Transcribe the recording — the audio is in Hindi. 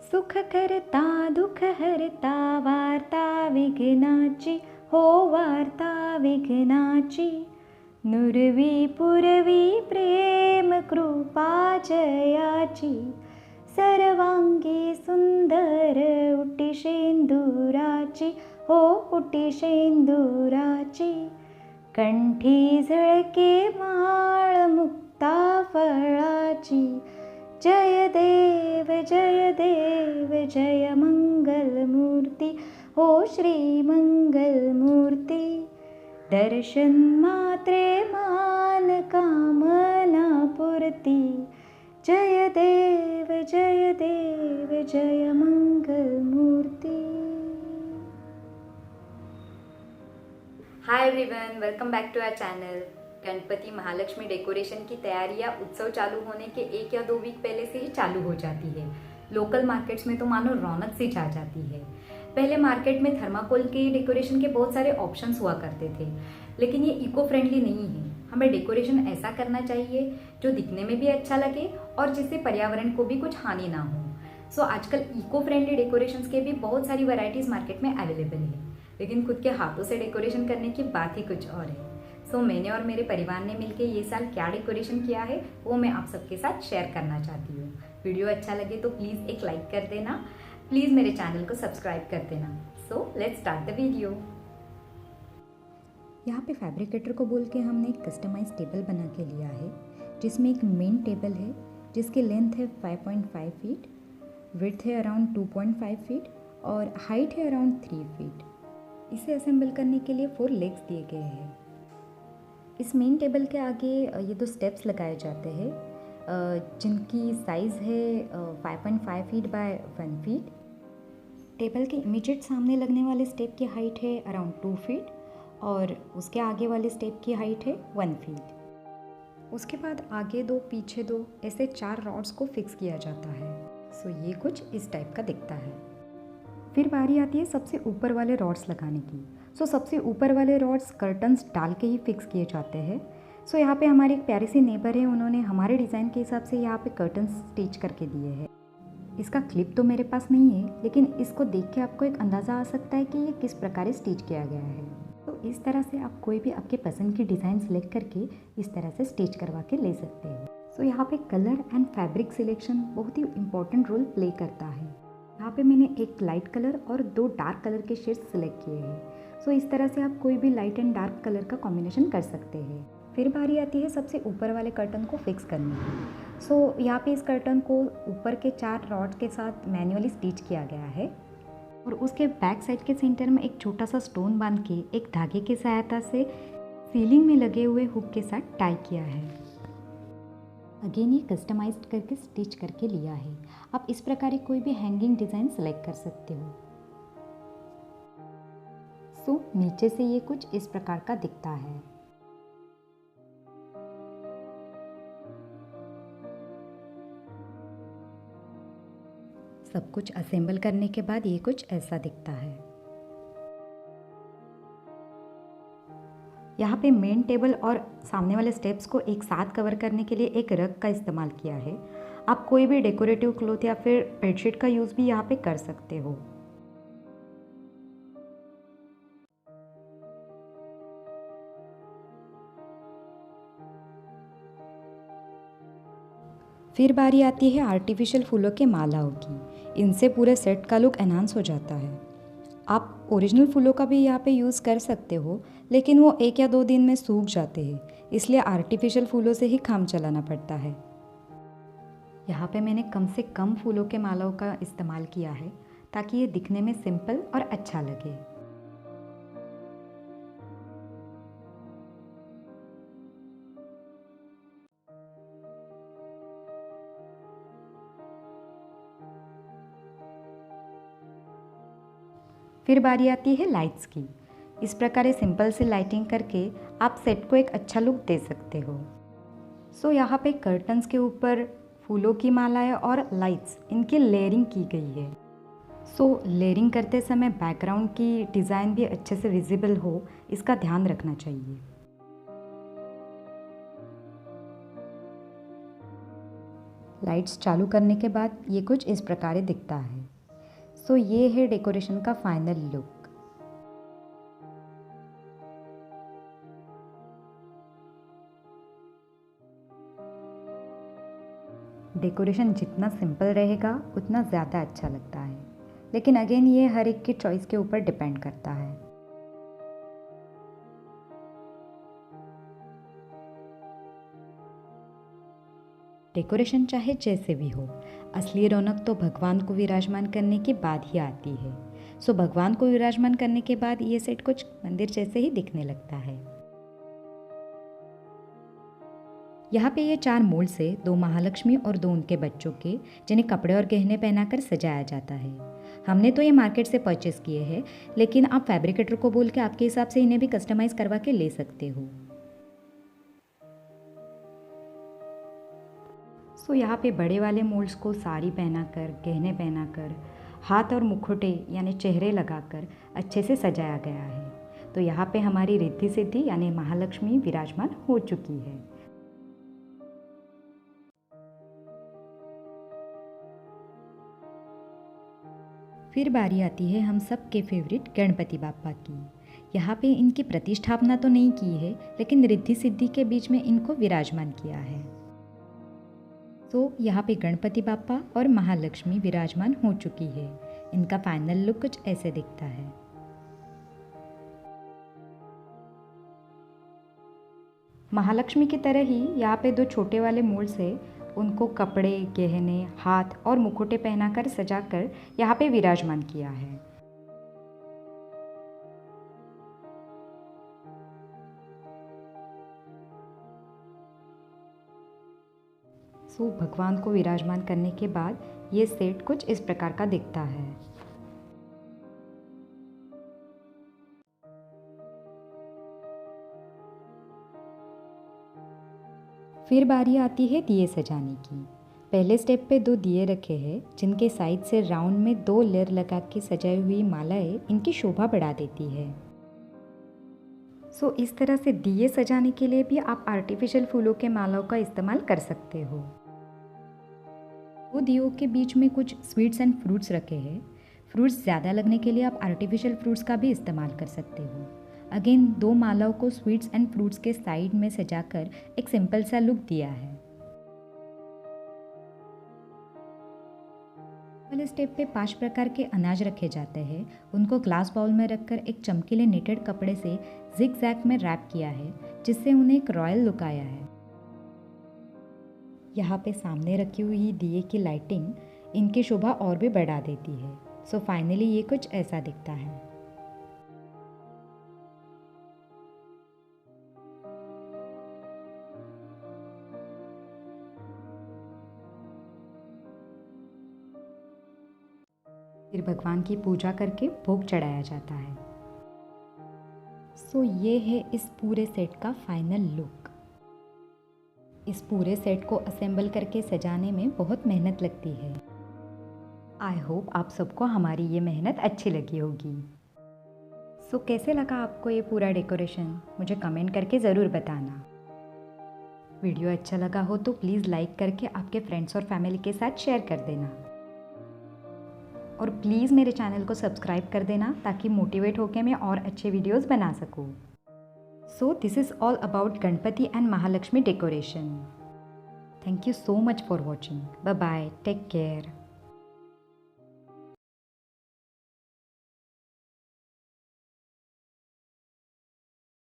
सुख करता दुःख हरता वार्ता विघ्नाची हो वार्ता विघ्नाची नुरवी पुरवी प्रेम कृपा जयाची सर्वांगी सुंदर उटी शेंदुराची हो उटी शेंदुराची कंठी झळके माळ मुक्ता फळाची जय देव जय मंगलमूर्ती हो श्री मंगलमूर्ती दर्शन मात्रे मान कामना पूर्ती जय देव जय मंगलमूर्ती। Hi everyone, welcome back to our channel. Ganpati Mahalakshmi decoration की तैयारियां उत्सव चालू होने के 1 या 2 वीक पहले से ही चालू हो जाती है। लोकल मार्केट्स में तो मानो रौनक सी छा जाती है। पहले मार्केट में थर्माकोल के डेकोरेशन के बहुत सारे ऑप्शंस हुआ करते थे, लेकिन ये इको फ्रेंडली नहीं है। हमें डेकोरेशन ऐसा करना चाहिए जो दिखने में भी अच्छा लगे और जिससे पर्यावरण को भी कुछ हानि ना हो। सो आजकल इको फ्रेंडली डेकोरेशंस के भी बहुत सारी वैरायटीज मार्केट में अवेलेबल है, लेकिन खुद के हाथों से डेकोरेशन करने की बात ही कुछ और है। सो मैंने और मेरे परिवार ने मिलकर ये साल क्या डेकोरेशन किया है वो मैं आप सबके साथ शेयर करना चाहती हूँ। वीडियो अच्छा लगे तो प्लीज़ एक लाइक कर देना, प्लीज़ मेरे चैनल को सब्सक्राइब कर देना। So let's start the video. यहाँ पे फैब्रिकेटर को बोल के हमने एक कस्टमाइज टेबल बना के लिया है, जिसमें एक मेन टेबल है जिसकी लेंथ है 5.5 फीट, विड्थ है अराउंड 2.5 फीट और हाइट है अराउंड 3 फीट। इसे असेंबल करने के लिए 4 लेग्स दिए गए हैं। इस मेन टेबल के आगे ये 2 स्टेप्स लगाए जाते हैं, जिनकी साइज़ है 5.5 फीट बाय 1 फीट। टेबल के इमीडिएट सामने लगने वाले स्टेप की हाइट है अराउंड 2 फीट और उसके आगे वाले स्टेप की हाइट है 1 फीट। उसके बाद आगे 2 पीछे 2 ऐसे 4 रॉड्स को फिक्स किया जाता है। सो ये कुछ इस टाइप का दिखता है। फिर बारी आती है सबसे ऊपर वाले रॉड्स लगाने की। सो सबसे ऊपर वाले रॉड्स कर्टन्स डाल के ही फिक्स किए जाते हैं। सो यहाँ पे हमारी एक प्यारी सी नेबर है, उन्होंने हमारे डिज़ाइन के हिसाब से यहाँ पे कर्टन्स स्टिच करके दिए हैं। इसका क्लिप तो मेरे पास नहीं है, लेकिन इसको देख के आपको एक अंदाज़ा आ सकता है कि ये किस प्रकार स्टिच किया गया है। तो इस तरह से आप कोई भी आपके पसंद की डिज़ाइन सेलेक्ट करके इस तरह से स्टिच करवा के ले सकते हो। सो यहाँ पे कलर एंड फैब्रिक सिलेक्शन बहुत ही इम्पॉर्टेंट रोल प्ले करता है। यहाँ पे मैंने एक लाइट कलर और 2 डार्क कलर के शेड्स सेलेक्ट किए हैं। सो इस तरह से आप कोई भी लाइट एंड डार्क कलर का कॉम्बिनेशन कर सकते हैं। फिर बारी आती है सबसे ऊपर वाले कर्टन को फिक्स करने की। सो यहाँ पे इस कर्टन को ऊपर के 4 रॉड के साथ मैन्युअली स्टिच किया गया है और उसके बैक साइड के सेंटर में एक छोटा सा स्टोन बांध के एक धागे की सहायता से सीलिंग में लगे हुए हुक के साथ टाई किया है। अगेन ये कस्टमाइज्ड करके स्टिच करके लिया है। आप इस प्रकार कोई भी हैंगिंग डिज़ाइन सेलेक्ट कर सकते हो। सो नीचे से ये कुछ इस प्रकार का दिखता है। सब कुछ असेंबल करने के बाद ये कुछ ऐसा दिखता है। यहाँ पे मेन टेबल और सामने वाले स्टेप्स को एक साथ कवर करने के लिए एक रग का इस्तेमाल किया है। आप कोई भी डेकोरेटिव क्लॉथ या फिर बेडशीट का यूज़ भी यहाँ पे कर सकते हो। फिर बारी आती है आर्टिफिशियल फूलों के मालाओं की। इनसे पूरे सेट का लुक एनहांस हो जाता है। आप ओरिजिनल फूलों का भी यहाँ पे यूज़ कर सकते हो, लेकिन वो 1 या 2 दिन में सूख जाते हैं, इसलिए आर्टिफिशियल फूलों से ही काम चलाना पड़ता है। यहाँ पे मैंने कम से कम फूलों के मालाओं का इस्तेमाल किया है ताकि ये दिखने में सिंपल और अच्छा लगे। फिर बारी आती है लाइट्स की। इस प्रकार सिंपल से लाइटिंग करके आप सेट को एक अच्छा लुक दे सकते हो। सो यहाँ पे कर्टन्स के ऊपर फूलों की मालाएं और लाइट्स, इनकी लेयरिंग की गई है। सो लेयरिंग करते समय बैकग्राउंड की डिज़ाइन भी अच्छे से विजिबल हो, इसका ध्यान रखना चाहिए। लाइट्स चालू करने के बाद ये कुछ इस प्रकार दिखता है। सो ये है डेकोरेशन का फाइनल लुक। डेकोरेशन जितना सिंपल रहेगा उतना ज़्यादा अच्छा लगता है, लेकिन अगेन ये हर एक की चॉइस के ऊपर डिपेंड करता है। डेकोरेशन चाहे जैसे भी हो, असली रौनक तो भगवान को विराजमान करने के बाद ही आती है। सो भगवान को विराजमान करने के बाद ये सेट कुछ मंदिर जैसे ही दिखने लगता है। यहाँ पे ये 4 मोल्ड से 2 महालक्ष्मी और 2 उनके बच्चों के, जिन्हें कपड़े और गहने पहनाकर सजाया जाता है। हमने तो ये मार्केट से परचेस किए हैं, लेकिन आप फैब्रिकेटर को बोल के आपके हिसाब से इन्हें भी कस्टमाइज़ करवा के ले सकते हो। सो यहाँ पे बड़े वाले मोल्ड्स को साड़ी पहनाकर, गहने पहनाकर, हाथ और मुखौटे यानी चेहरे लगाकर अच्छे से सजाया गया है। तो यहाँ पे हमारी रिद्धि सिद्धि यानी महालक्ष्मी विराजमान हो चुकी है। फिर बारी आती है हम सब के फेवरेट गणपति बाप्पा की। यहाँ पे इनकी प्रतिष्ठापना तो नहीं की है, लेकिन रिद्धि सिद्धि के बीच में इनको विराजमान किया है। तो यहाँ पे गणपति बाप्पा और महालक्ष्मी विराजमान हो चुकी है। इनका फाइनल लुक कुछ ऐसे दिखता है। महालक्ष्मी की तरह ही यहाँ पे 2 छोटे वाले मोल्ड्स है, उनको कपड़े, गहने, हाथ और मुखौटे पहनाकर सजाकर यहाँ पे विराजमान किया है। सो भगवान को विराजमान करने के बाद ये सेट कुछ इस प्रकार का दिखता है। फिर बारी आती है दिए सजाने की। पहले स्टेप पे 2 दिए रखे हैं, जिनके साइड से राउंड में 2 लेयर लगा के सजाई हुई मालाएं इनकी शोभा बढ़ा देती है। सो इस तरह से दिए सजाने के लिए भी आप आर्टिफिशियल फूलों के मालाओं का इस्तेमाल कर सकते हो। वो दियों के बीच में कुछ स्वीट्स एंड फ्रूट्स रखे हैं। फ्रूट्स ज़्यादा लगने के लिए आप आर्टिफिशियल फ्रूट्स का भी इस्तेमाल कर सकते हो। अगेन 2 मालाओं को स्वीट्स एंड फ्रूट्स के साइड में सजाकर एक सिंपल सा लुक दिया है। पहले स्टेप पे 5 प्रकार के अनाज रखे जाते हैं। उनको ग्लास बाउल में रखकर एक चमकीले निटेड कपड़े से जिग जैग में रैप किया है, जिससे उन्हें एक रॉयल लुक आया है। यहाँ पे सामने रखी हुई दिए की लाइटिंग इनकी शोभा और भी बढ़ा देती है। सो फाइनली ये कुछ ऐसा दिखता है। फिर भगवान की पूजा करके भोग चढ़ाया जाता है। सो ये है इस पूरे सेट का फाइनल लुक। इस पूरे सेट को असेंबल करके सजाने में बहुत मेहनत लगती है। आई होप आप सबको हमारी ये मेहनत अच्छी लगी होगी। सो कैसे लगा आपको ये पूरा डेकोरेशन, मुझे कमेंट करके ज़रूर बताना। वीडियो अच्छा लगा हो तो प्लीज़ लाइक करके आपके फ्रेंड्स और फैमिली के साथ शेयर कर देना, और प्लीज़ मेरे चैनल को सब्सक्राइब कर देना ताकि मोटिवेट होकर मैं और अच्छे वीडियोस बना सकूँ। So this is all about Ganpati and Mahalakshmi decoration. Thank you so much for watching. Bye bye. Take care.